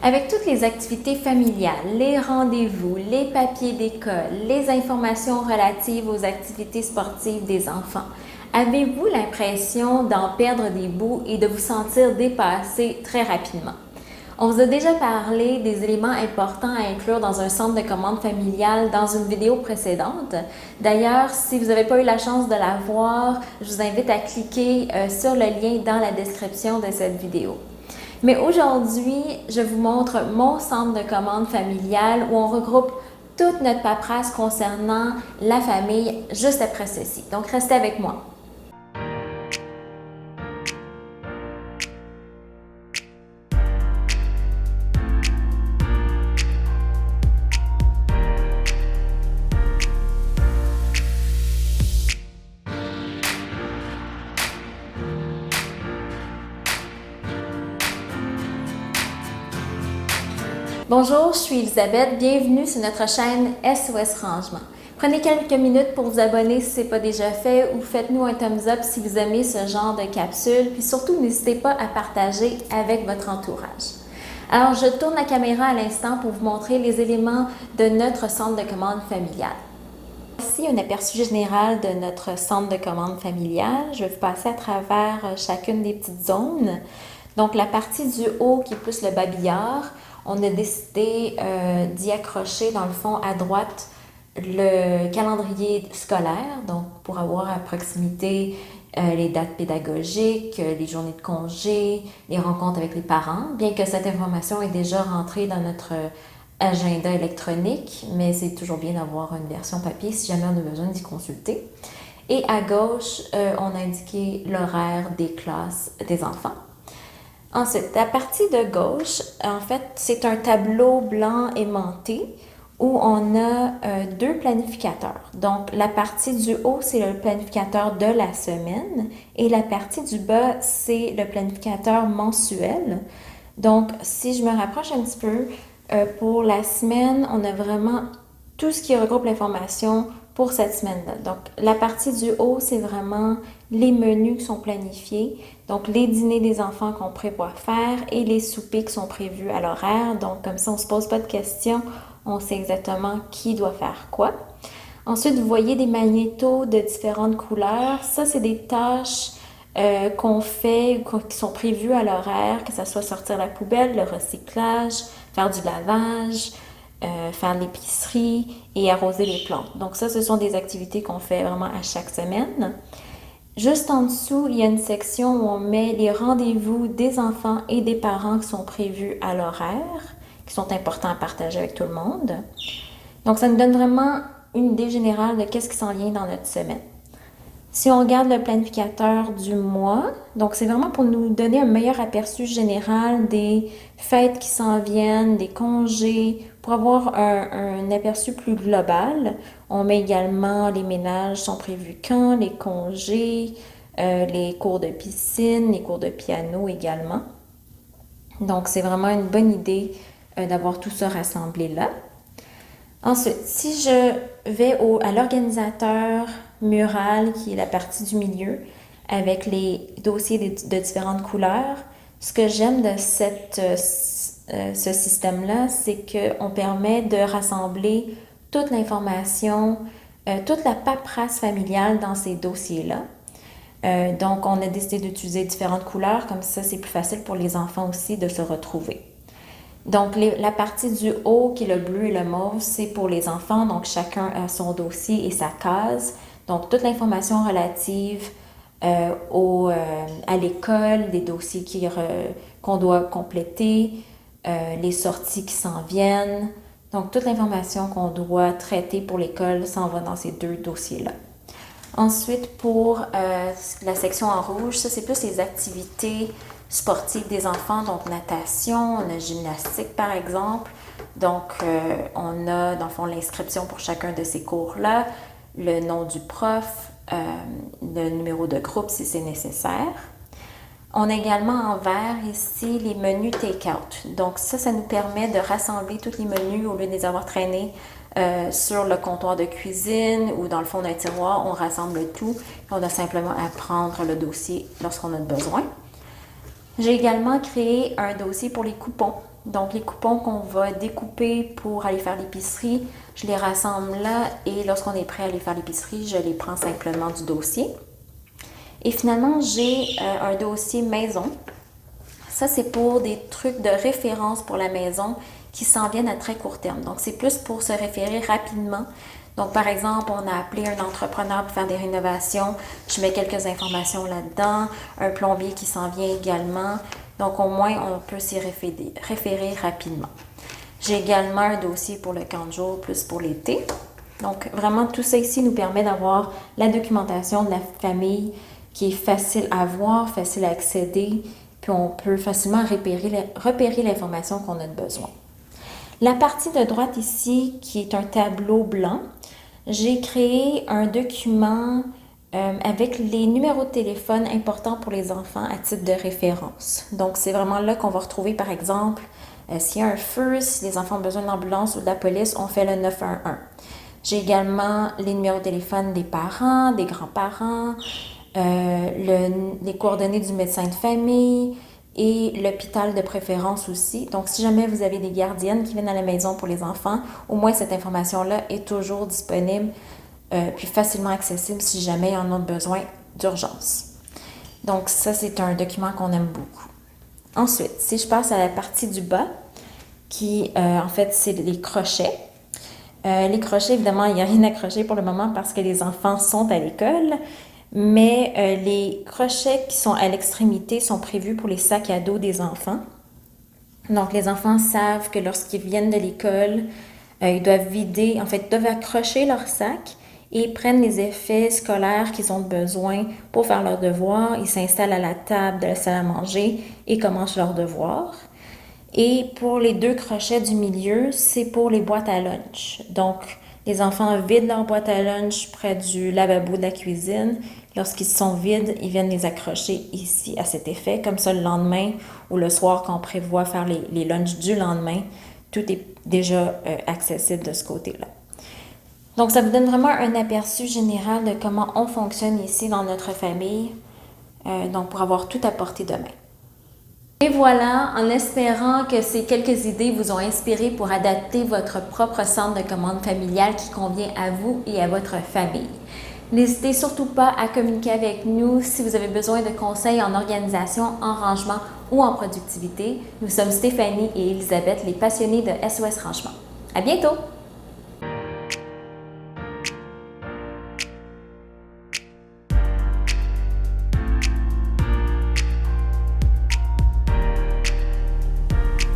Avec toutes les activités familiales, les rendez-vous, les papiers d'école, les informations relatives aux activités sportives des enfants, avez-vous l'impression d'en perdre des bouts et de vous sentir dépassé très rapidement? On vous a déjà parlé des éléments importants à inclure dans un centre de commande familiale dans une vidéo précédente. D'ailleurs, si vous n'avez pas eu la chance de la voir, je vous invite à cliquer sur le lien dans la description de cette vidéo. Mais aujourd'hui, je vous montre mon centre de commande familiale où on regroupe toute notre paperasse concernant la famille juste après ceci. Donc, restez avec moi. Bonjour, je suis Elisabeth. Bienvenue sur notre chaîne SOS Rangement. Prenez quelques minutes pour vous abonner si ce n'est pas déjà fait ou faites-nous un thumbs up si vous aimez ce genre de capsule. Puis surtout, n'hésitez pas à partager avec votre entourage. Alors, je tourne la caméra à l'instant pour vous montrer les éléments de notre centre de commande familiale. Voici un aperçu général de notre centre de commande familiale. Je vais vous passer à travers chacune des petites zones. Donc, la partie du haut qui est plus le babillard, on a décidé d'y accrocher dans le fond à droite le calendrier scolaire, donc pour avoir à proximité les dates pédagogiques, les journées de congé, les rencontres avec les parents, bien que cette information est déjà rentrée dans notre agenda électronique, mais c'est toujours bien d'avoir une version papier si jamais on a besoin d'y consulter. Et à gauche, on a indiqué l'horaire des classes des enfants. Ensuite, la partie de gauche, en fait, c'est un tableau blanc aimanté où on a deux planificateurs. Donc, la partie du haut, c'est le planificateur de la semaine et la partie du bas, c'est le planificateur mensuel. Donc, si je me rapproche un petit peu, pour la semaine, on a vraiment tout ce qui regroupe l'information pour cette semaine-là. Donc, la partie du haut, c'est vraiment les menus qui sont planifiés, donc les dîners des enfants qu'on prévoit faire et les soupers qui sont prévus à l'horaire. Donc, comme ça, on ne se pose pas de questions, on sait exactement qui doit faire quoi. Ensuite, vous voyez des magnétos de différentes couleurs. Ça, c'est des tâches qu'on fait, qui sont prévues à l'horaire, que ce soit sortir la poubelle, le recyclage, faire du lavage, faire l'épicerie et arroser les plantes. Donc ça, ce sont des activités qu'on fait vraiment à chaque semaine. Juste en dessous, il y a une section où on met les rendez-vous des enfants et des parents qui sont prévus à l'horaire, qui sont importants à partager avec tout le monde. Donc ça nous donne vraiment une idée générale de qu'est-ce qui s'en vient dans notre semaine. Si on regarde le planificateur du mois, donc c'est vraiment pour nous donner un meilleur aperçu général des fêtes qui s'en viennent, des congés, pour avoir un aperçu plus global. On met également les ménages sont prévus quand, les congés, les cours de piscine, les cours de piano également. Donc c'est vraiment une bonne idée d'avoir tout ça rassemblé là. Ensuite, si je vais à l'organisateur mural, qui est la partie du milieu, avec les dossiers de différentes couleurs, ce que j'aime de ce système-là, c'est qu'on permet de rassembler toute l'information, toute la paperasse familiale dans ces dossiers-là. Donc, on a décidé d'utiliser différentes couleurs, comme ça, c'est plus facile pour les enfants aussi de se retrouver. Donc, la partie du haut, qui est le bleu et le mauve, c'est pour les enfants. Donc, chacun a son dossier et sa case. Donc, toute l'information relative à l'école, des dossiers qu'on doit compléter, les sorties qui s'en viennent. Donc, toute l'information qu'on doit traiter pour l'école s'en va dans ces deux dossiers-là. Ensuite, pour la section en rouge, ça, c'est plus les activités sportives des enfants, donc natation, on a gymnastique par exemple. Donc, on a dans le fond l'inscription pour chacun de ces cours-là, le nom du prof, le numéro de groupe si c'est nécessaire. On a également en vert ici les menus take-out. Donc ça nous permet de rassembler tous les menus au lieu de les avoir traînés sur le comptoir de cuisine ou dans le fond d'un tiroir. On rassemble tout et on a simplement à prendre le dossier lorsqu'on a besoin. J'ai également créé un dossier pour les coupons. Donc, les coupons qu'on va découper pour aller faire l'épicerie, je les rassemble là et lorsqu'on est prêt à aller faire l'épicerie, je les prends simplement du dossier. Et finalement, j'ai un dossier maison. Ça, c'est pour des trucs de référence pour la maison qui s'en viennent à très court terme. Donc, c'est plus pour se référer rapidement. Donc, par exemple, on a appelé un entrepreneur pour faire des rénovations. Je mets quelques informations là-dedans. Un plombier qui s'en vient également. Donc, au moins, on peut s'y référer rapidement. J'ai également un dossier pour le camp de jour, plus pour l'été. Donc, vraiment, tout ça ici nous permet d'avoir la documentation de la famille qui est facile à voir, facile à accéder, puis on peut facilement repérer l'information qu'on a besoin. La partie de droite ici, qui est un tableau blanc, j'ai créé un document avec les numéros de téléphone importants pour les enfants à titre de référence. Donc, c'est vraiment là qu'on va retrouver, par exemple, s'il y a un feu, si les enfants ont besoin d'une ambulance ou de la police, on fait le 911. J'ai également les numéros de téléphone des parents, des grands-parents, les coordonnées du médecin de famille et l'hôpital de préférence aussi. Donc, si jamais vous avez des gardiennes qui viennent à la maison pour les enfants, au moins cette information-là est toujours disponible puis facilement accessible si jamais ils en ont besoin d'urgence. Donc, ça, c'est un document qu'on aime beaucoup. Ensuite, si je passe à la partie du bas, qui, en fait, c'est les crochets. Les crochets, évidemment, il n'y a rien à crocher pour le moment parce que les enfants sont à l'école, mais les crochets qui sont à l'extrémité sont prévus pour les sacs à dos des enfants. Donc, les enfants savent que lorsqu'ils viennent de l'école, ils doivent accrocher leur sac et prennent les effets scolaires qu'ils ont besoin pour faire leurs devoirs. Ils s'installent à la table de la salle à manger et commencent leurs devoirs. Et pour les 2 crochets du milieu, c'est pour les boîtes à lunch. Donc, les enfants vident leur boîte à lunch près du lavabo de la cuisine. Lorsqu'ils sont vides, ils viennent les accrocher ici à cet effet. Comme ça, le lendemain ou le soir, quand on prévoit faire les lunchs du lendemain, tout est déjà accessible de ce côté-là. Donc, ça vous donne vraiment un aperçu général de comment on fonctionne ici dans notre famille, donc pour avoir tout à portée de main. Et voilà, en espérant que ces quelques idées vous ont inspiré pour adapter votre propre centre de commande familiale qui convient à vous et à votre famille. N'hésitez surtout pas à communiquer avec nous si vous avez besoin de conseils en organisation, en rangement ou en productivité. Nous sommes Stéphanie et Elisabeth, les passionnées de SOS Rangement. À bientôt!